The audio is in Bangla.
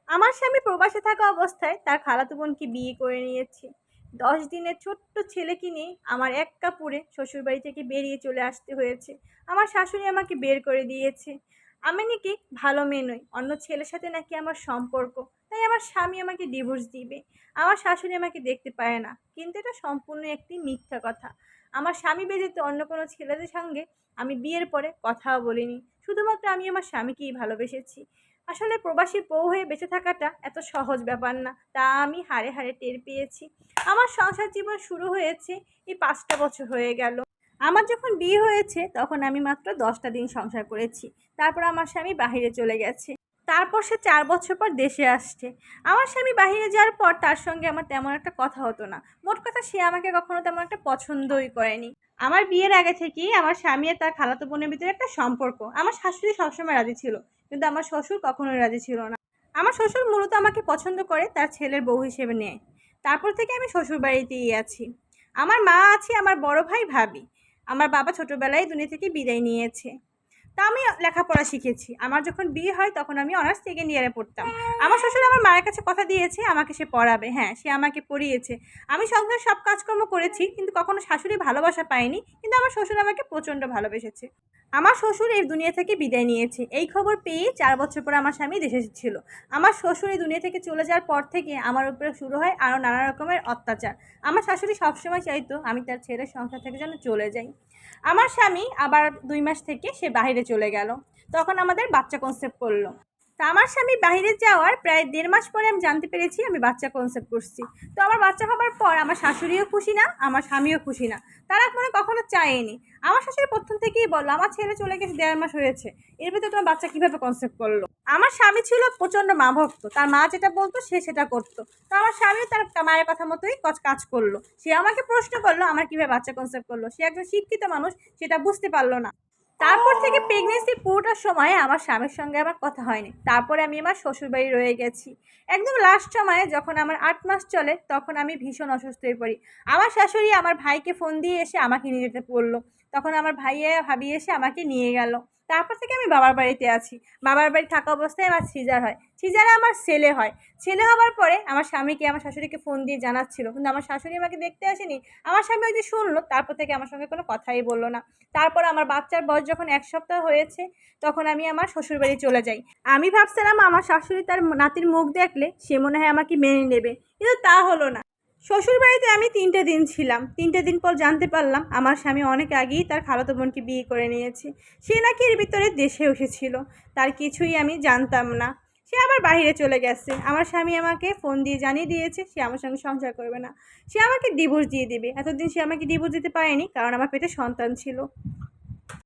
আমার স্বামী প্রবাসে থাকা অবস্থায় তার খালাতো বোনকে বিয়ে করে নিয়েছে। 10 দিনের ছোট্ট ছেলেকে নিয়ে আমার এক কাপড়ে শ্বশুরবাড়ি থেকে বেরিয়ে চলে আসতে হয়েছে। আমার শাশুড়ি আমাকে বের করে দিয়েছে। আমি নাকি ভালো মেয়ে নই, অন্য ছেলের সাথে নাকি আমার সম্পর্ক, তাই আমার স্বামী আমাকে ডিভোর্স দিবে। আমার শাশুড়ি আমাকে দেখতে পারে না, কিন্তু এটা সম্পূর্ণ একটি মিথ্যা কথা। আমার স্বামী ব্যতীত অন্য কোনো ছেলেদের সঙ্গে আমি বিয়ের পরে কথাও বলিনি। শুধুমাত্র আমি আমার স্বামীকেই ভালোবেসেছি। আসলে প্রবাসী বউ হয়ে বেঁচে থাকাটা এত সহজ ব্যাপার না, তা আমি হাড়ে হাড়ে টের পেয়েছি। আমার সংসার জীবন শুরু হয়েছে এই 5টা বছর হয়ে গেল। আমার যখন বিয়ে হয়েছে তখন আমি মাত্র 10টা দিন সংসার করেছি। তারপর আমার স্বামী বাহিরে চলে গেছে। তারপর সে 4 বছর পর দেশে আসছে। আমার স্বামী বাহিরে যাওয়ার পর তার সঙ্গে আমার তেমন একটা কথা হতো না। মোট কথা, সে আমাকে কখনো তেমন একটা পছন্দই করেনি। আমার বিয়ের আগে থেকেই আমার স্বামী আর তার খালাতো বোনের ভিতরে একটা সম্পর্ক। আমার শাশুড়ি সবসময় রাজি ছিল, কিন্তু আমার শ্বশুর কখনোই রাজি ছিল না। আমার শ্বশুর মূলত আমাকে পছন্দ করে তার ছেলের বউ হিসেবে নেয়। তারপর থেকে আমি শ্বশুর বাড়িতেই আছি। আমার মা আছে, আমার বড় ভাই, ভাবি। আমার বাবা ছোটবেলায় দুনিয়া থেকে বিদায় নিয়েছে। তা আমি লেখাপড়া শিখেছি। আমার যখন বিয়ে হয় তখন আমি অনার্স সেকেন্ড ইয়ারে পড়তাম। আমার শ্বশুর আমার মায়ের কাছে কথা দিয়েছে আমাকে সে পড়াবে। হ্যাঁ, সে আমাকে পড়িয়েছে। আমি সংসারে সব কাজকর্ম করেছি, কিন্তু কখনো শাশুড়ি ভালোবাসা পাইনি। কিন্তু আমার শ্বশুর আমাকে প্রচণ্ড ভালোবেসেছে। আমার শ্বশুর এই দুনিয়া থেকে বিদায় নিয়েছে, এই খবর পেয়ে 4 বছর পর আমার স্বামী দেশে ছিল। আমার শ্বশুর এই দুনিয়া থেকে চলে যাওয়ার পর থেকে আমার উপরে শুরু হয় আরও নানা রকমের অত্যাচার। আমার শাশুড়ি সবসময় চাইতো আমি তার ছেলের সংসার থেকে যেন চলে যাই। আমার স্বামী আবার 2 মাস থেকে সে বাইরে চলে গেল। তখন আমাদের বাচ্চা কনসেপ্ট করলো। তা আমার স্বামী বাইরে যাওয়ার প্রায় 1.5 মাস পরে আমি জানতে পেরেছি আমি বাচ্চা কনসেপ্ট করছি। তো আমার বাচ্চা হবার পর আমার শাশুড়িও খুশি না, আমার স্বামীও খুশি না। তারা মনে কখনো চায়নি। আমার শাশুড়ি প্রথম থেকেই বললো আমার ছেলে চলে গেছে 1.5 মাস হয়েছে, এর ভিতরে তোমার বাচ্চা কিভাবে কনসেপ্ট করলো। আমার স্বামী ছিল প্রচণ্ড মা ভক্ত, তার মা যেটা বলতো সে সেটা করতো। তো আমার স্বামীও তার মায়ের কথা মতোই কাজ করলো। সে আমাকে প্রশ্ন করলো আমার কিভাবে বাচ্চা কনসেপ্ট করলো। সে একজন শিক্ষিত মানুষ, সেটা বুঝতে পারলো না। তারপর থেকে প্রেগনেন্সি পুরোটার সময় আমার স্বামীর সঙ্গে আমার কথা হয়নি। তারপরে আমি আমার শ্বশুরবাড়ি রয়ে গেছি। একদম লাস্ট সময়ে যখন আমার 8 মাস চলে তখন আমি ভীষণ অসুস্থ হয়ে পড়ি। আমার শাশুড়ি আমার ভাইকে ফোন দিয়ে এসে আমাকে নিয়ে যেতে বললো। তখন আমার ভাইয়া ভাবি এসে আমাকে নিয়ে গেল। তারপর থেকে আমি বাবার বাড়িতে আছি। বাবার বাড়ি থাকা অবস্থায় আমার সিজার হয়, সিজারে আমার ছেলে হয়। ছেলে হওয়ার পরে আমার স্বামীকে আমার শাশুড়িকে ফোন দিয়ে জানাচ্ছিল, কিন্তু আমার শাশুড়ি আমাকে দেখতে আসেনি। আমার স্বামী ওই যে শুনলো, তারপর থেকে আমার সঙ্গে কোনো কথাই বললো না। তারপর আমার বাচ্চার বয়স যখন 1 সপ্তাহ হয়েছে তখন আমি আমার শ্বশুরবাড়ি চলে যাই। আমি ভাবছিলাম আমার শাশুড়ি তার নাতির মুখ দেখলে সে মনে হয় আমাকে মেনে নেবে, কিন্তু তা হলো না। শ্বশুরবাড়িতে আমি 3টে দিন ছিলাম। 3টে দিন পর জানতে পারলাম আমার স্বামী অনেক আগেই তার খালাতো বোনকে বিয়ে করে নিয়েছে। সে নাকি এর ভিতরে দেশে এসেছিল, তার কিছুই আমি জানতাম না। সে আবার বাইরে চলে গেছে। আমার স্বামী আমাকে ফোন দিয়ে জানিয়ে দিয়েছে সে আমার সঙ্গে সংসার করবে না, সে আমাকে ডিভোর্স দিয়ে দেবে। এতদিন সে আমাকে ডিভোর্স দিতে পারেনি, কারণ আমার পেটে সন্তান ছিল।